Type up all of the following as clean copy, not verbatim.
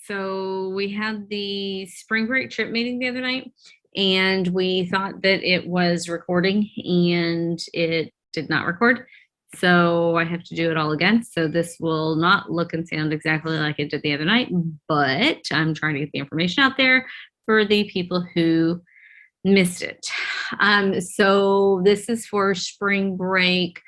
So we had the spring break trip meeting the other night, and we thought that it was recording, and it did not record. So I have to do it all again. So this will not look and sound exactly like it did the other night, but I'm trying to get the information out there for the people who missed it. So this is for spring break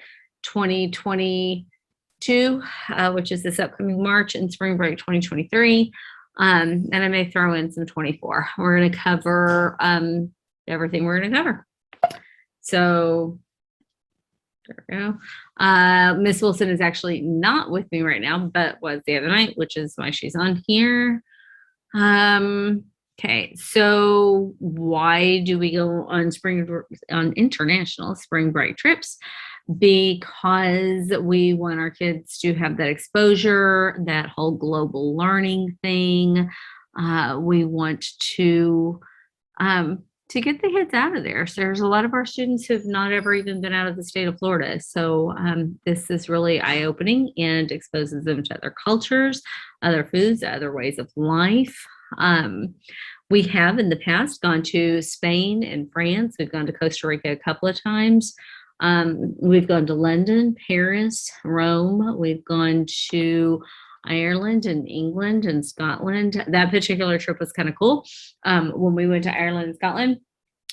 2022, which is this upcoming March, and spring break 2023. And I may throw in some 24. We're going to cover everything we're going to cover. So there we go. Miss Wilson is actually not with me right now, but was the other night, which is why she's on here. Okay, so why do we go on international spring break trips? Because we want our kids to have that exposure, that whole global learning thing. We want to get the kids out of there. So there's a lot of our students who've not ever even been out of the state of Florida. So this is really eye-opening and exposes them to other cultures, other foods, other ways of life. We have in the past gone to Spain and France. We've gone to Costa Rica a couple of times. We've gone to London, Paris, Rome. We've gone to Ireland and England and Scotland. That particular trip was kind of cool. When we went to Ireland and Scotland,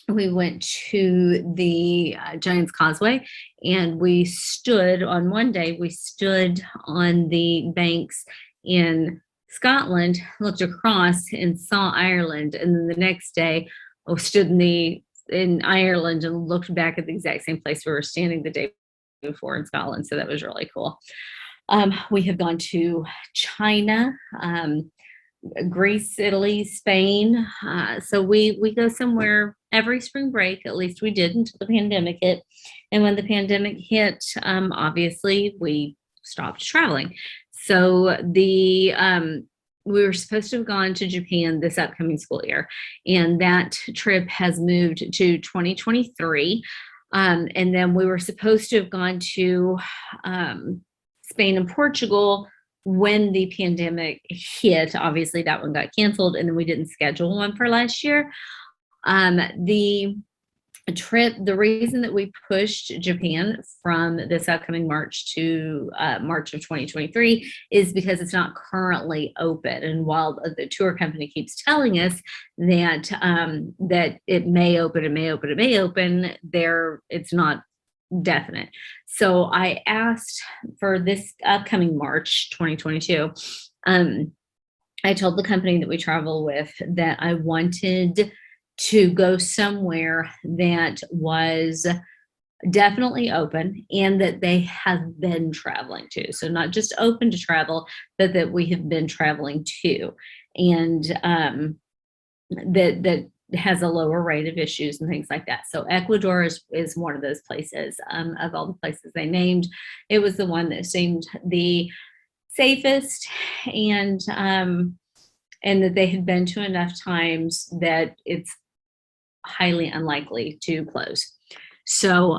we went to the Giant's Causeway, and we stood on one day, we stood on the banks in Scotland, looked across and saw Ireland. And then the next day, I stood in Ireland and looked back at the exact same place we were standing the day before in Scotland. So that was really cool. We have gone to China, Greece, Italy, Spain. So we go somewhere every spring break, at least we did until the pandemic hit. And when the pandemic hit, obviously we stopped traveling. So we were supposed to have gone to Japan this upcoming school year, and that trip has moved to 2023. And then we were supposed to have gone to Spain and Portugal when the pandemic hit. Obviously, that one got canceled, and then we didn't schedule one for last year. The reason that we pushed Japan from this upcoming March to March of 2023 is because it's not currently open. And while the tour company keeps telling us that that it may open, it's not definite. So I asked for this upcoming March 2022. I told the company that we travel with that I wanted to go somewhere that was definitely open and that they have been traveling to. So not just open to travel, but that we have been traveling to, and that has a lower rate of issues and things like that. So Ecuador is one of those places. Of all the places they named, it was the one that seemed the safest, and that they had been to enough times that it's highly unlikely to close. So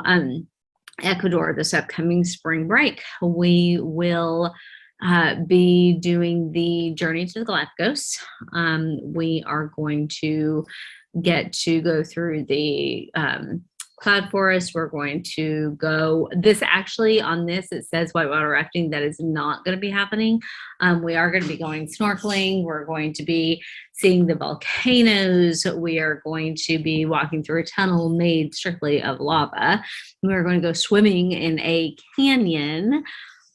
Ecuador, this upcoming spring break, we will be doing the journey to the Galapagos. We are going to get to go through the cloud forest. We're going to go, this actually on this, it says whitewater rafting. That is not going to be happening. We are going to be going snorkeling. We're going to be seeing the volcanoes. We are going to be walking through a tunnel made strictly of lava. We're going to go swimming in a canyon.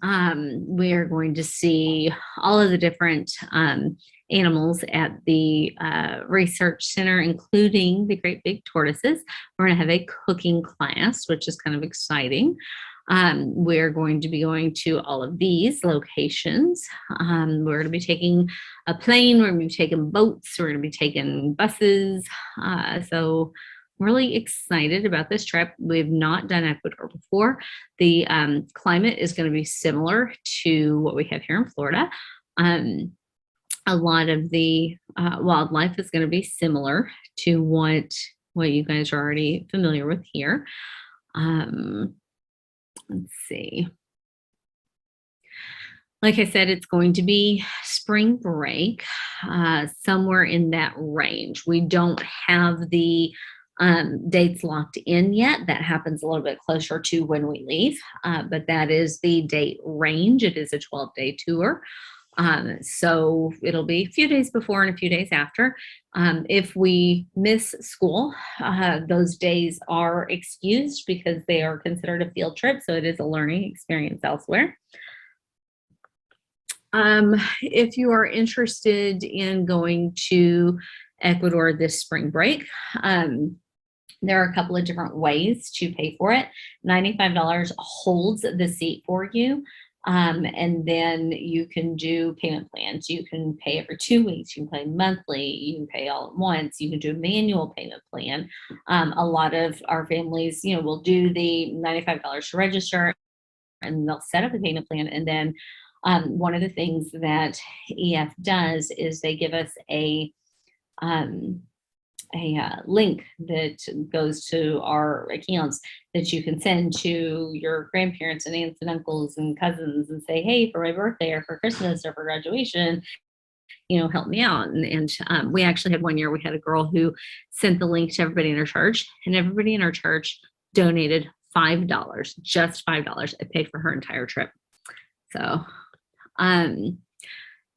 We are going to see all of the different animals at the research center, including the great big tortoises. We're going to have a cooking class, which is kind of exciting. We're going to be going to all of these locations. We're going to be taking a plane. We're going to be taking boats. We're going to be taking buses. So really excited about this trip. We've not done Ecuador before. The climate is going to be similar to what we have here in Florida. A lot of the wildlife is going to be similar to what what you guys are already familiar with here. Um, let's see. Like I said, it's going to be spring break, somewhere in that range. We don't have the dates locked in yet. That happens a little bit closer to when we leave, but that is the date range. It is a 12-day tour. So it'll be a few days before and a few days after. If we miss school, those days are excused because they are considered a field trip. So it is a learning experience elsewhere. If you are interested in going to Ecuador this spring break, there are a couple of different ways to pay for it. $95 holds the seat for you. And then you can do payment plans. You can pay every 2 weeks. You can pay monthly. You can pay all at once. You can do a manual payment plan. A lot of our families, will do the $95 to register, and they'll set up a payment plan. And then one of the things that EF does is they give us a link that goes to our accounts that you can send to your grandparents and aunts and uncles and cousins and say, hey, for my birthday or for Christmas or for graduation, help me out. And we actually had one year, we had a girl who sent the link to everybody in her church, and everybody in our church donated $5, just $5. It paid for her entire trip. So,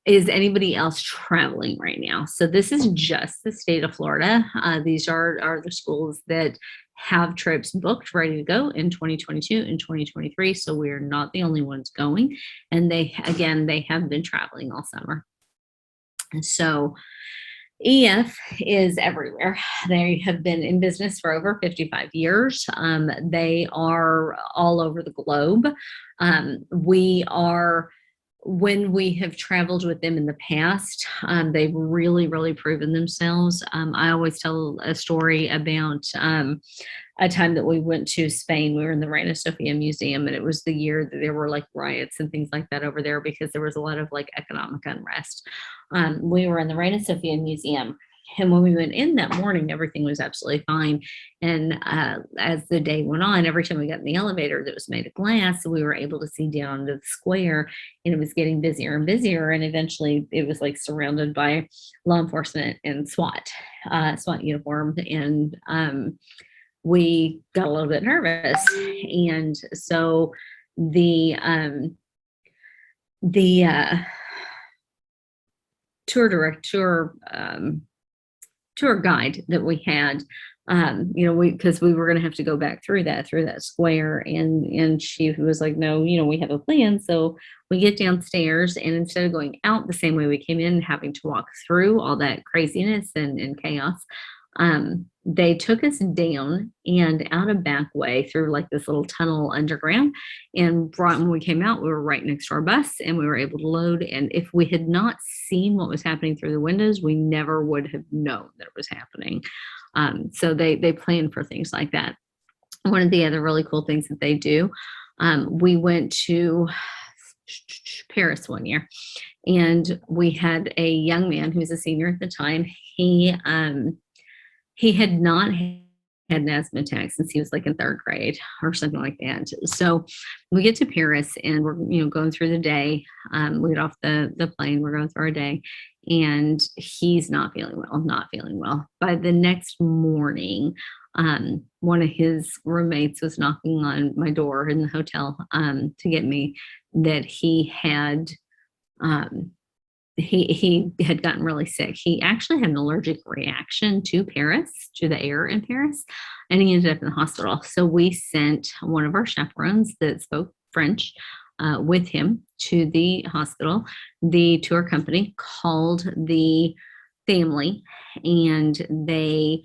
is anybody else traveling right now? So this is just the state of Florida. These are the schools that have trips booked, ready to go in 2022 and 2023. So we are not the only ones going. And they have been traveling all summer. And so EF is everywhere. They have been in business for over 55 years. They are all over the globe. When we have traveled with them in the past, they've really, really proven themselves. I always tell a story about a time that we went to Spain. We were in the Reina Sofia Museum, and it was the year that there were like riots and things like that over there because there was a lot of like economic unrest. We were in the Reina Sofia Museum. And when we went in that morning, everything was absolutely fine. And as the day went on, every time we got in the elevator that was made of glass, we were able to see down to the square, and it was getting busier and busier. And eventually it was like surrounded by law enforcement and SWAT uniform. And we got a little bit nervous. And so the tour guide that we had, because we were going to have to go back through that square, and she was like, no, we have a plan. So we get downstairs, and instead of going out the same way we came in, having to walk through all that craziness and chaos, they took us down and out a back way through like this little tunnel underground, and when we came out, we were right next to our bus, and we were able to load. And if we had not seen what was happening through the windows, we never would have known that it was happening. So they plan for things like that. One of the other really cool things that they do, we went to Paris one year, and we had a young man who was a senior at the time. He had not had an asthma attack since he was like in third grade or something like that. So we get to Paris, and we're going through the day. We get off the plane, we're going through our day, and he's not feeling well. By the next morning, one of his roommates was knocking on my door in the hotel to get me that he had he had gotten really sick. He actually had an allergic reaction to the air in Paris, and he ended up in the hospital. So we sent one of our chaperones that spoke French with him to the hospital. The tour company called the family, and they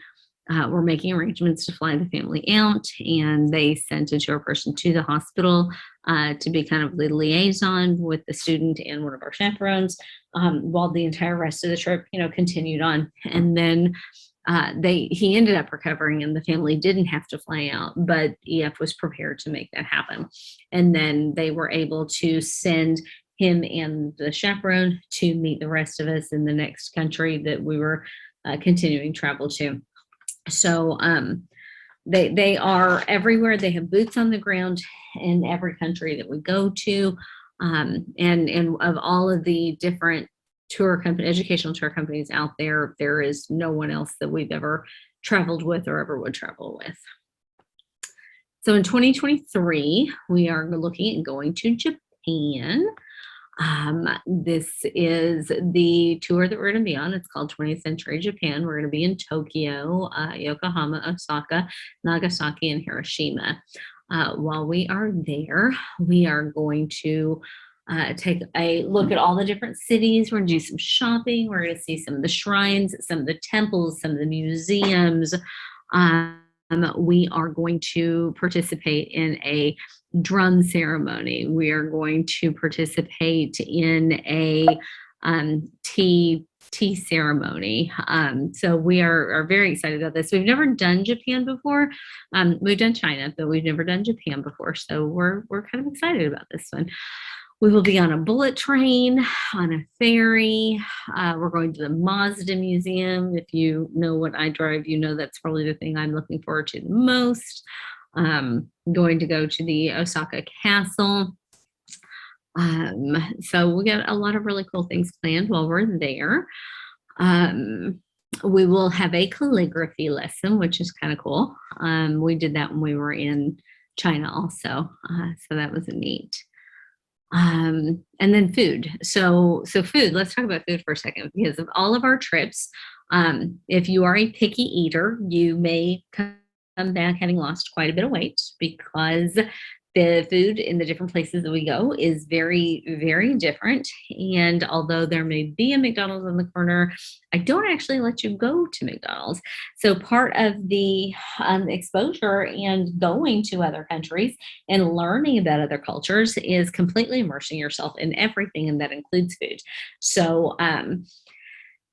were making arrangements to fly the family out, and they sent a tour person to the hospital to be kind of the liaison with the student and one of our chaperones while the entire rest of the trip, continued on. And then he ended up recovering, and the family didn't have to fly out, but EF was prepared to make that happen. And then they were able to send him and the chaperone to meet the rest of us in the next country that we were continuing travel to. So they are everywhere. They have boots on the ground in every country that we go to. And of all of the different educational tour companies out there, there is no one else that we've ever traveled with or ever would travel with. So in 2023, we are looking at going to Japan. This is the tour that we're going to be on. It's called 20th Century Japan. We're going to be in Tokyo, Yokohama, Osaka, Nagasaki, and Hiroshima. While we are there, we are going to take a look at all the different cities. We're going to do some shopping. We're going to see some of the shrines, some of the temples, some of the museums. We are going to participate in a drum ceremony. We are going to participate in a tea ceremony. So we are very excited about this. We've never done Japan before. We've done China, but we've never done Japan before. So we're kind of excited about this one. We will be on a bullet train, on a ferry. We're going to the Mazda Museum. If you know what I drive, you know that's probably the thing I'm looking forward to the most. Going to go to the Osaka Castle. So we got a lot of really cool things planned while we're there. We will have a calligraphy lesson, which is kind of cool. We did that when we were in China also. So that was neat. And then food. So food, let's talk about food for a second, because of all of our trips, if you are a picky eater, you may come back having lost quite a bit of weight, because the food in the different places that we go is very, very different. And although there may be a McDonald's on the corner, I don't actually let you go to McDonald's. So part of the exposure and going to other countries and learning about other cultures is completely immersing yourself in everything, and that includes food.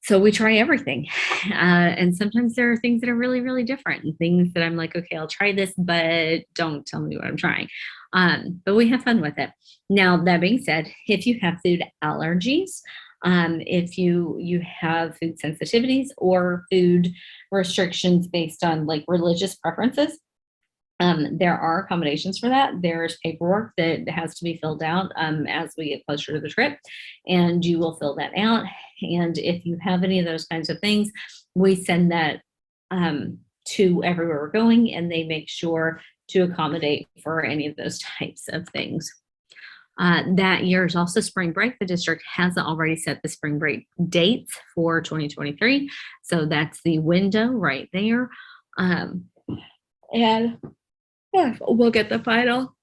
So we try everything. And sometimes there are things that are really, really different, and things that I'm like, okay, I'll try this, but don't tell me what I'm trying. But we have fun with it. Now, that being said, if you have food allergies, if you have food sensitivities or food restrictions based on like religious preferences, there are accommodations for that. There's paperwork that has to be filled out as we get closer to the trip, and you will fill that out. And if you have any of those kinds of things, we send that to everywhere we're going, and they make sure to accommodate for any of those types of things. That year is also spring break. The district has already set the spring break dates for 2023. So that's the window right there. And we'll get the final,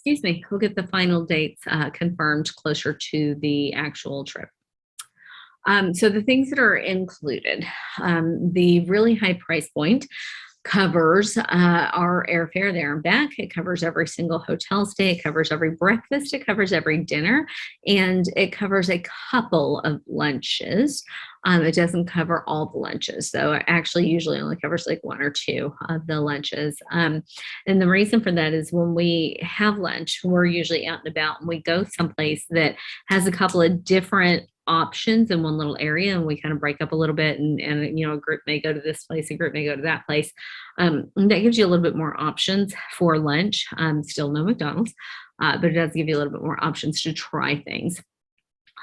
we'll get the final dates confirmed closer to the actual trip. So the things that are included, the really high price point covers our airfare there and back. It covers every single hotel stay. It covers every breakfast. It covers every dinner. And it covers a couple of lunches. It doesn't cover all the lunches. So it actually usually only covers like one or two of the lunches. And the reason for that is when we have lunch, we're usually out and about, and we go someplace that has a couple of different options in one little area, and we kind of break up a little bit, and a group may go to this place, a group may go to that place. That gives you a little bit more options for lunch. Still no McDonald's, but it does give you a little bit more options to try things.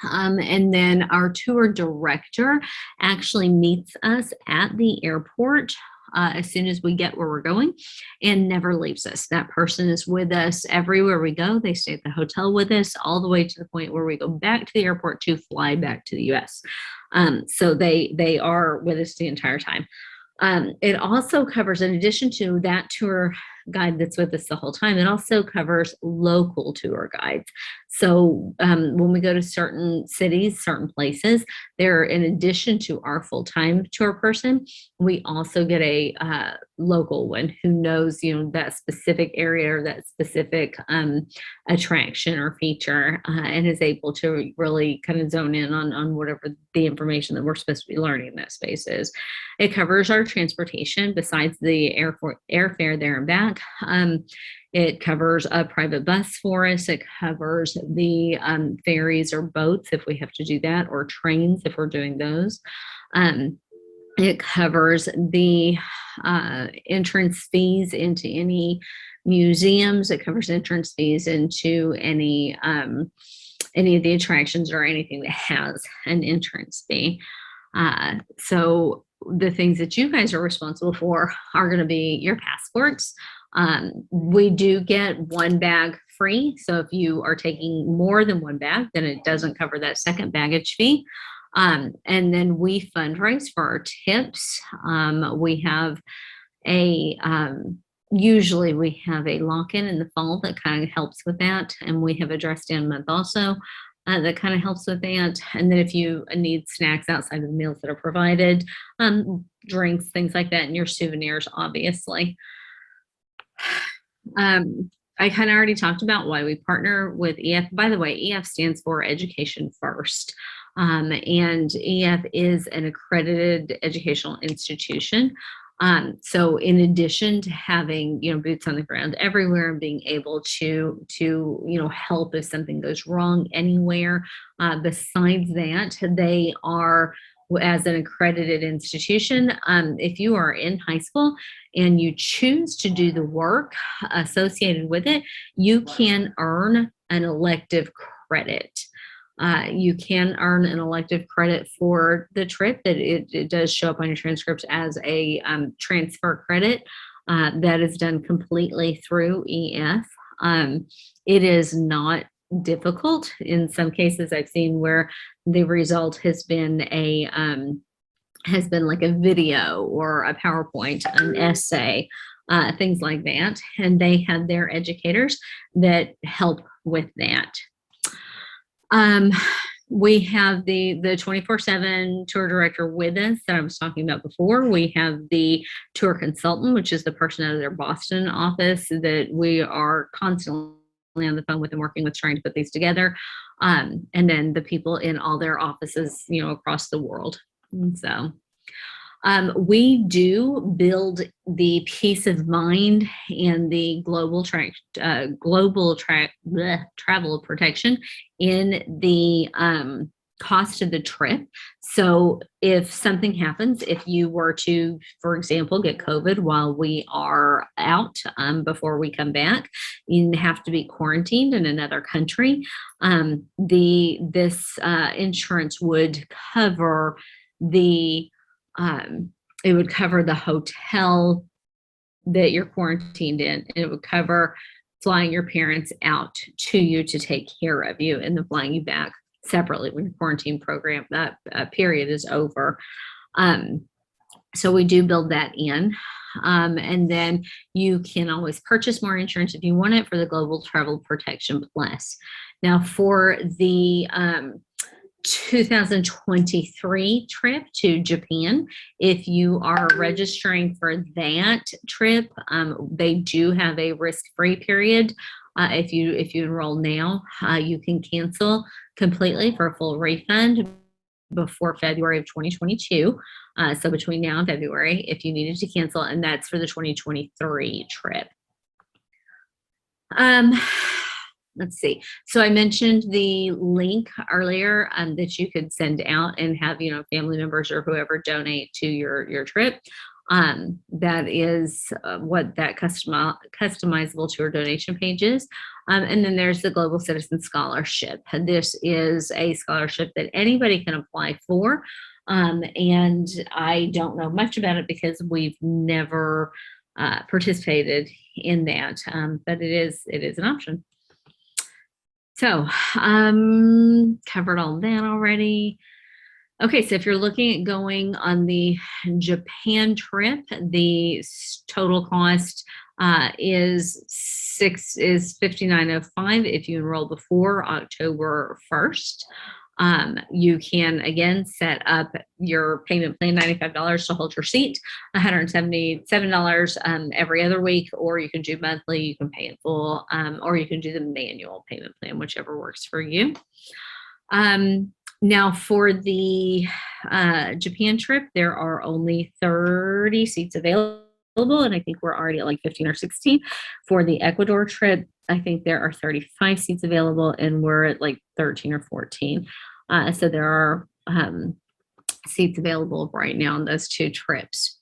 And then our tour director actually meets us at the airport as soon as we get where we're going, and never leaves us. That person is with us everywhere we go. They stay at the hotel with us all the way to the point where we go back to the airport to fly back to the US. So they are with us the entire time. It also covers, in addition to that tour guide that's with us the whole time, it also covers local tour guides. So when we go to certain cities, certain places, there, in addition to our full-time tour person, we also get a local one who knows, that specific area or that specific attraction or feature, and is able to really kind of zone in on whatever the information that we're supposed to be learning in that space is. It covers our transportation besides the airfare there and back. It covers a private bus for us. It covers the ferries or boats if we have to do that, or trains if we're doing those. It covers the entrance fees into any museums. It covers entrance fees into any of the attractions or anything that has an entrance fee. So the things that you guys are responsible for are going to be your passports. We do get one bag free. So if you are taking more than one bag, then it doesn't cover that second baggage fee. And then we fundraise for our tips. We have a usually we have a lock-in in the fall that kind of helps with that, and we have a dress down month also that kind of helps with that. And then if you need snacks outside of the meals that are provided, drinks, things like that, and your souvenirs, obviously. I kind of already talked about why we partner with EF. By the way, EF stands for Education First. And EF is an accredited educational institution. So in addition to having, boots on the ground everywhere and being able to help if something goes wrong anywhere, besides that, they are, as an accredited institution, if you are in high school and you choose to do the work associated with it, you can earn an elective credit. You can earn an elective credit for the trip. That it does show up on your transcripts as a transfer credit. That is done completely through EF. It is not difficult. In some cases, I've seen where the result has been like a video or a PowerPoint, an essay, things like that, and they have their educators that help with that. We have the 24/7 tour director with us that I was talking about before. We have the tour consultant, which is the person out of their Boston office that we are constantly on the phone with and working with trying to put these together. And then the people in all their offices, across the world. And so we do build the peace of mind and the global travel protection in the cost of the trip. So if something happens, if you were to, for example, get COVID while we are out before we come back, you have to be quarantined in another country. This insurance would cover it would cover the hotel that you're quarantined in, and it would cover flying your parents out to you to take care of you, and then flying you back separately when your quarantine program period is over. So we do build that in. And then you can always purchase more insurance if you want it for the Global Travel Protection Plus. Now for the 2023 trip to Japan, if you are registering for that trip, they do have a risk-free period. If you enroll now, you can cancel completely for a full refund before February of 2022. So between now and February, if you needed to cancel, and that's for the 2023 trip. Let's see. So I mentioned the link earlier that you could send out and have, family members or whoever donate to your trip. That is what that customizable tour donation page is. And then there's the Global Citizen Scholarship. This is a scholarship that anybody can apply for. And I don't know much about it because we've never participated in that, but it is an option. So covered all that already. Okay, so if you're looking at going on the Japan trip, the total cost is $59.05 if you enroll before October 1st. You can, again, set up your payment plan, $95 to hold your seat, $177 every other week, or you can do monthly, you can pay in full, or you can do the manual payment plan, whichever works for you. Now for the Japan trip, there are only 30 seats available, and I think we're already at like 15 or 16. For the Ecuador trip, I think there are 35 seats available, and we're at like 13 or 14. So there are seats available right now on those 2 trips.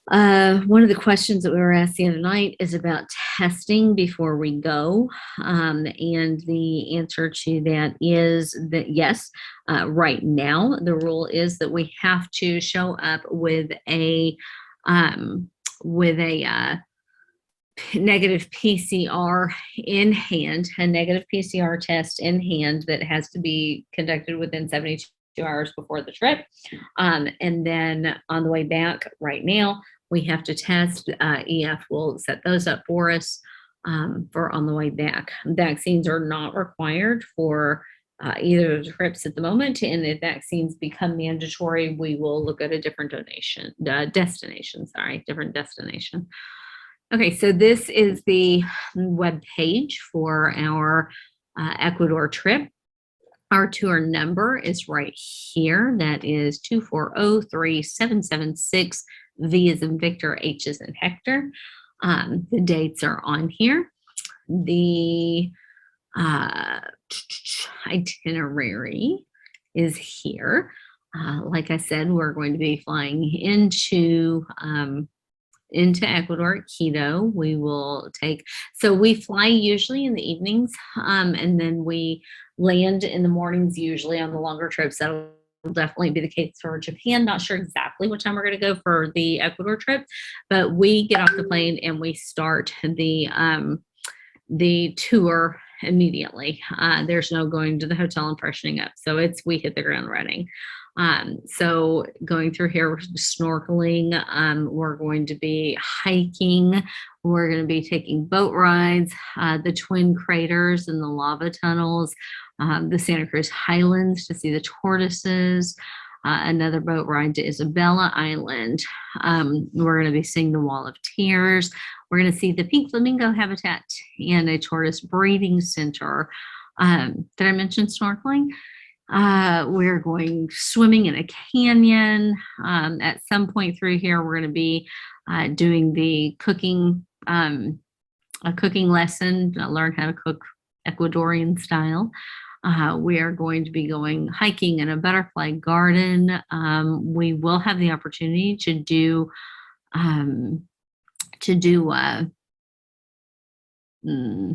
One of the questions that we were asked the other night is about testing before we go. And the answer to that is that yes, right now, the rule is that we have to show up with a negative PCR in hand, a negative PCR test in hand that has to be conducted within 72 hours before the trip. And then on the way back right now, we have to test. EF will set those up for us for on the way back. Vaccines are not required for either of the trips at the moment. And if vaccines become mandatory, we will look at a different destination. Okay, so this is the web page for our Ecuador trip. Our tour number is right here. That is 2403776. V as in Victor, H as in Hector. The dates are on here. The itinerary is here. Like I said, we're going to be flying into Ecuador, Quito. We will so we fly usually in the evenings, and then we land in the mornings, usually on the longer trips. That'll definitely be the case for Japan. Not sure exactly what time we're going to go for the Ecuador trip, but we get off the plane and we start the tour immediately. There's no going to the hotel and freshening up. So we hit the ground running. So going through here, we're snorkeling. We're going to be hiking. We're going to be taking boat rides, the twin craters and the lava tunnels, the Santa Cruz Highlands to see the tortoises, another boat ride to Isabella Island. We're going to be seeing the Wall of Tears. We're going to see the pink flamingo habitat and a tortoise breeding center. Did I mention snorkeling? We're going swimming in a canyon. At some point through here, we're going to be doing the cooking, a cooking lesson, learn how to cook Ecuadorian style. We are going to be going hiking in a butterfly garden. We will have the opportunity to do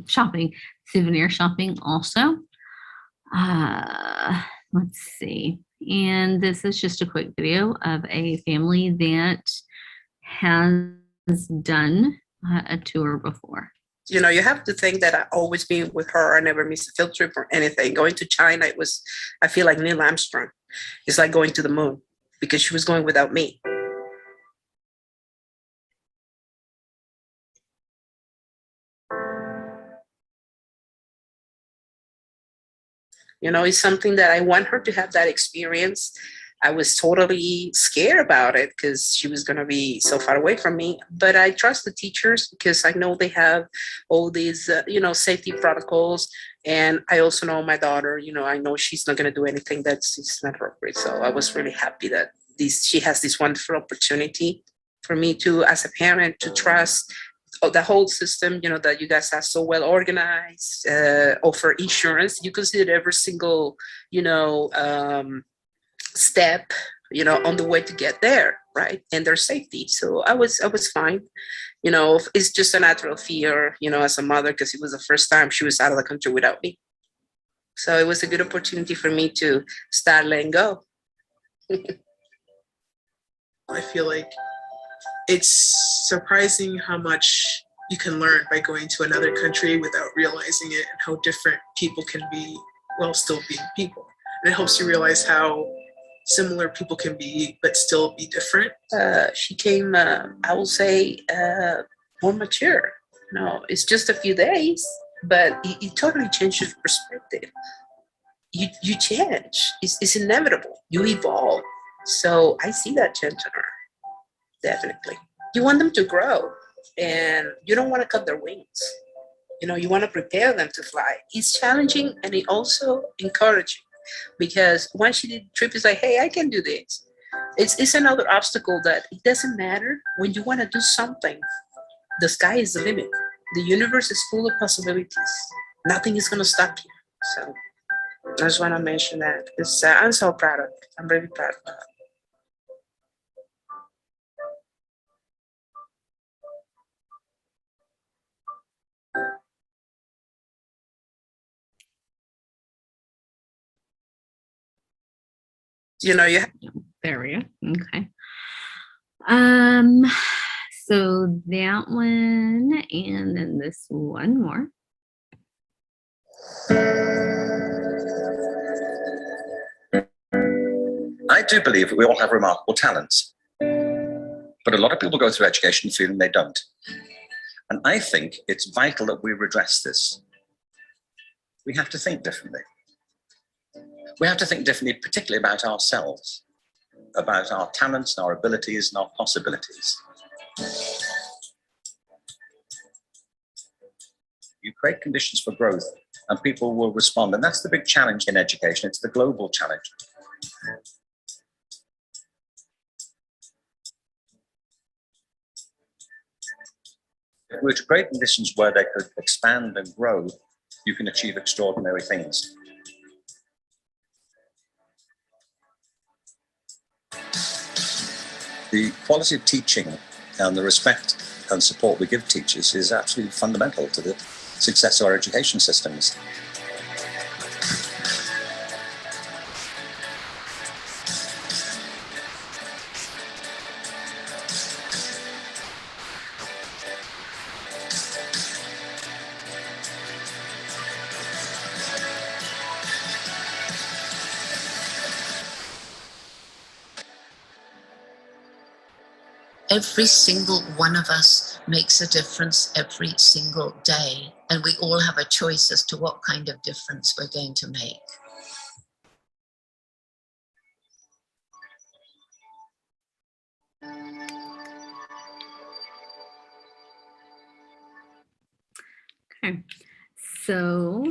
shopping, souvenir shopping also. Let's see. And this is just a quick video of a family that has done a tour before. You know, you have to think that I always been with her. I never miss a field trip or anything. Going to China, I feel like Neil Armstrong. It's like going to the moon because she was going without me. You know, it's something that I want her to have that experience. I was totally scared about it because she was going to be so far away from me. But I trust the teachers because I know they have all these, safety protocols. And I also know my daughter, I know she's not going to do anything that's not appropriate. So I was really happy that she has this wonderful opportunity for me to, as a parent, to trust the whole system, that you guys are so well organized, offer insurance. You consider every single, step, on the way to get there, right? And their safety. So I was fine. It's just a natural fear, as a mother, because it was the first time she was out of the country without me. So it was a good opportunity for me to start letting go. I feel like it's surprising how much you can learn by going to another country without realizing it, and how different people can be while still being people. And it helps you realize how similar people can be, but still be different. She came, I will say, more mature. It's just a few days, but it totally changed your perspective. You change. It's inevitable. You evolve. So I see that change in her. Definitely. You want them to grow, and you don't want to cut their wings. You want to prepare them to fly. It's challenging, and it also encouraging, because once she did the trip, it's like, hey, I can do this. It's another obstacle that it doesn't matter when you want to do something. The sky is the limit. The universe is full of possibilities. Nothing is going to stop you. So I just want to mention that because I'm so proud of it. I'm really proud of it. You know, you There we go. Okay. Um, so that one, and then this one more. I do believe that we all have remarkable talents, but a lot of people go through education feeling they don't. And I think it's vital that we redress this. We have to think differently. We have to think differently, particularly about ourselves, about our talents, our abilities, and our possibilities. You create conditions for growth, and people will respond. And that's the big challenge in education. It's the global challenge. If we were to create conditions where they could expand and grow, you can achieve extraordinary things. The quality of teaching and the respect and support we give teachers is absolutely fundamental to the success of our education systems. every single one of us makes a difference every single day, and we all have a choice as to what kind of difference we're going to make. Okay, so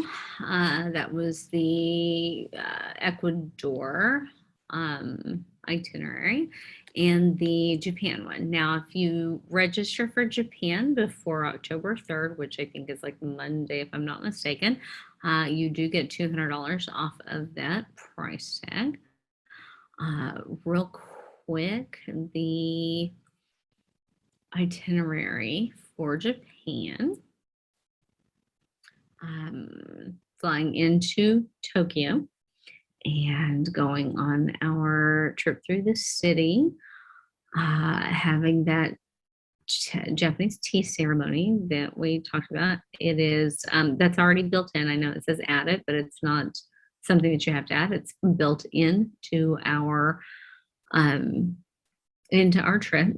that was the Ecuador itinerary and the Japan one. Now, if you register for Japan before October 3rd, which I think is like Monday, if I'm not mistaken, you do get $200 off of that price tag. Real quick, the itinerary for Japan. Flying into Tokyo and going on our trip through the city, having that Japanese tea ceremony that we talked about. It is that's already built in. I know it says add it, but it's not something that you have to add. It's built into our trip.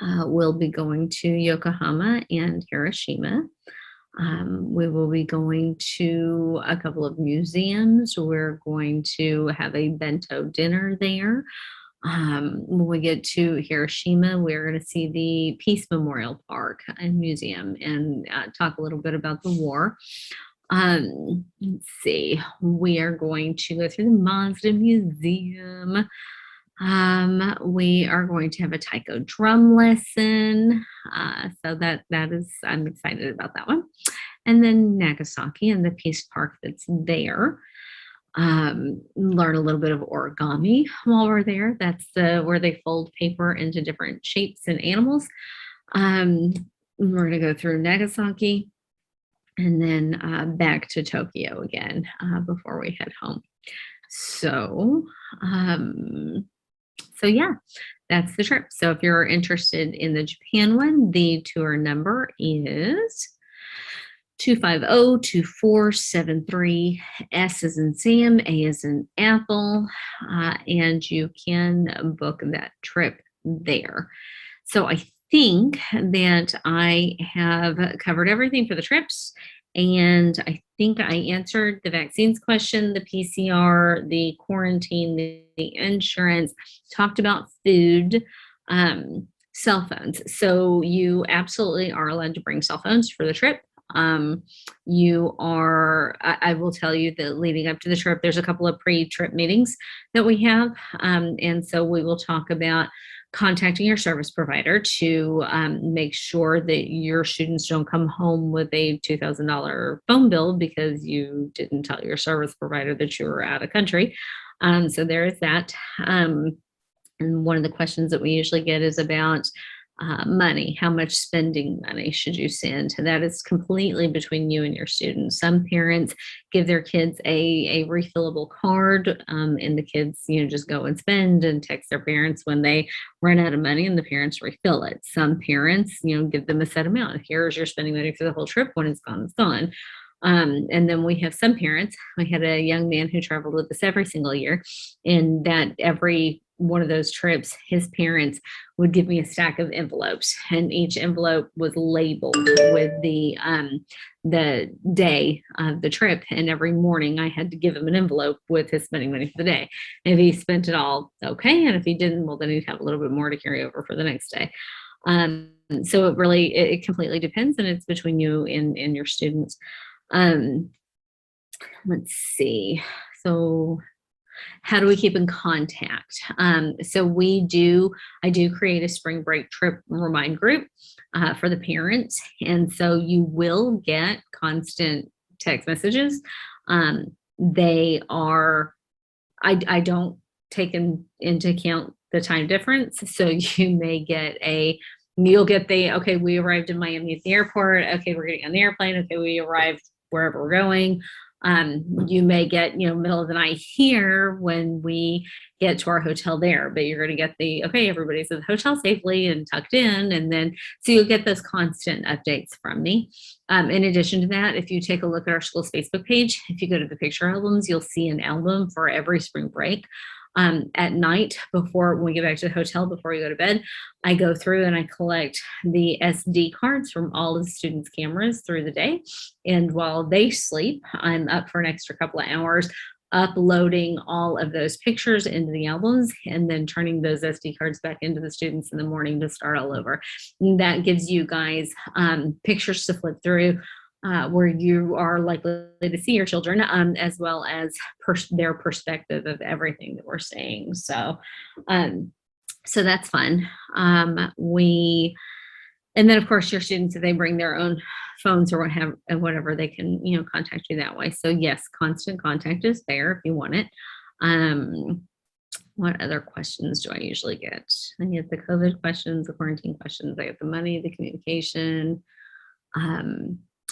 We'll be going to Yokohama and Hiroshima. We will be going to a couple of museums. We're going to have a bento dinner there. When we get to Hiroshima, we're going to see the Peace Memorial Park and Museum and talk a little bit about the war. Let's see. We are going to go through the Mazda Museum. We are going to have a taiko drum lesson. So that is, I'm excited about that one. And then Nagasaki and the Peace Park that's there. Learn a little bit of origami while we're there. That's where they fold paper into different shapes and animals. We're going to go through Nagasaki and then back to Tokyo again before we head home. So yeah, that's the trip. So if you're interested in the Japan one, the tour number is 250-2473. S as in Sam, A as in Apple, and you can book that trip there. So I think that I have covered everything for the trips. And I think I answered the vaccines question, the PCR, the quarantine, the insurance, talked about food, cell phones. So you absolutely are allowed to bring cell phones for the trip. I will tell you that leading up to the trip, there's a couple of pre-trip meetings that we have. And so we will talk about contacting your service provider to make sure that your students don't come home with a $2,000 phone bill because you didn't tell your service provider that you were out of country. So there is that. And one of the questions that we usually get is about money. How much spending money should you send? And that is completely between you and your students. Some parents give their kids a refillable card, and the kids, just go and spend and text their parents when they run out of money, and the parents refill it. Some parents, give them a set amount. Here's your spending money for the whole trip. When it's gone, it's gone. And then we have some parents. We had a young man who traveled with us every single year, and that every one of those trips, his parents would give me a stack of envelopes, and each envelope was labeled with the day of the trip. And every morning I had to give him an envelope with his spending money for the day. If he spent it all, okay. And if he didn't, well, then he'd have a little bit more to carry over for the next day. So it completely depends, and it's between you and your students. Let's see. So how do we keep in contact? So I do create a spring break trip remind group for the parents. And so you will get constant text messages. I don't take into account the time difference. So you'll get okay, we arrived in Miami at the airport. Okay, we're getting on the airplane. Okay, we arrived wherever we're going. You may get, middle of the night here when we get to our hotel there, but you're going to get okay, everybody's at the hotel safely and tucked in. And then, so you'll get those constant updates from me. In addition to that, if you take a look at our school's Facebook page, if you go to the picture albums, you'll see an album for every spring break. At night, when we get back to the hotel, before we go to bed, I go through and I collect the SD cards from all of the students' cameras through the day. And while they sleep, I'm up for an extra couple of hours uploading all of those pictures into the albums and then turning those SD cards back into the students in the morning to start all over. And that gives you guys pictures to flip through, where you are likely to see your children, as well as their perspective of everything that we're saying. So that's fun. And then of course your students, if they bring their own phones or whatever, they can, contact you that way. So yes, constant contact is there if you want it. What other questions do I usually get? I get the COVID questions, the quarantine questions. I get the money, the communication,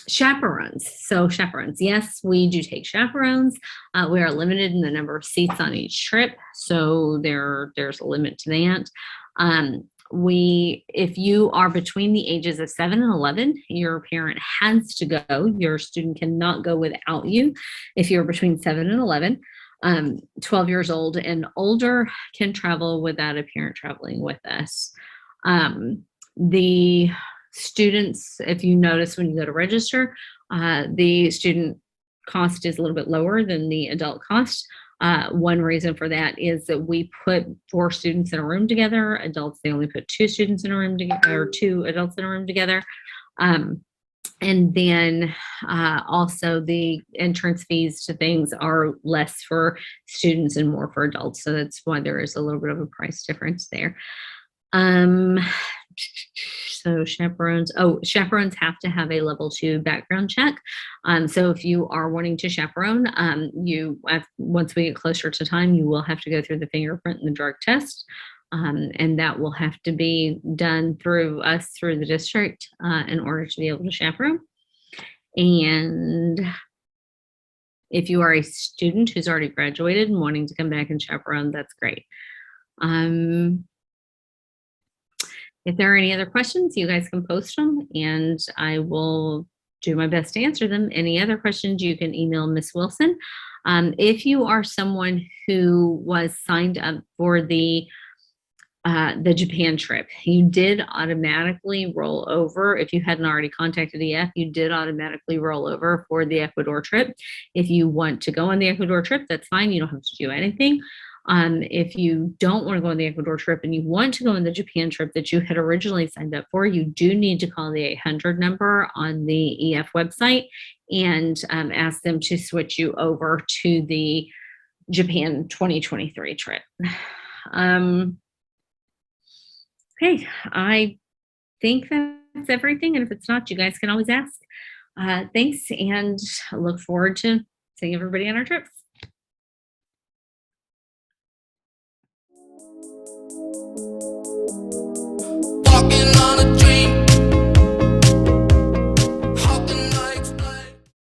chaperones. So chaperones, yes, we do take chaperones. We are limited in the number of seats on each trip. So there's a limit to that. If you are between the ages of 7 and 11, your parent has to go. Your student cannot go without you. If you're between 7 and 11, 12 years old and older can travel without a parent traveling with us. The students, if you notice when you go to register, the student cost is a little bit lower than the adult cost. One reason for that is that we put 4 students in a room together. Adults, they only put 2 students in a room together, or 2 adults in a room together. And then also the entrance fees to things are less for students and more for adults. So that's why there is a little bit of a price difference there. So chaperones have to have a level 2 background check. So if you are wanting to chaperone, once we get closer to time, you will have to go through the fingerprint and the drug test. And that will have to be done through us, through the district, in order to be able to chaperone. And if you are a student who's already graduated and wanting to come back and chaperone, that's great. If there are any other questions, you guys can post them and I will do my best to answer them. Any other questions, you can email Miss Wilson. If you are someone who was signed up for the Japan trip, you did automatically roll over. If you hadn't already contacted EF, you did automatically roll over for the Ecuador trip. If you want to go on the Ecuador trip, that's fine. You don't have to do anything. If you don't want to go on the Ecuador trip and you want to go on the Japan trip that you had originally signed up for, you do need to call the 800 number on the EF website and ask them to switch you over to the Japan 2023 trip. Okay, I think that's everything. And if it's not, you guys can always ask. Thanks, and I look forward to seeing everybody on our trips.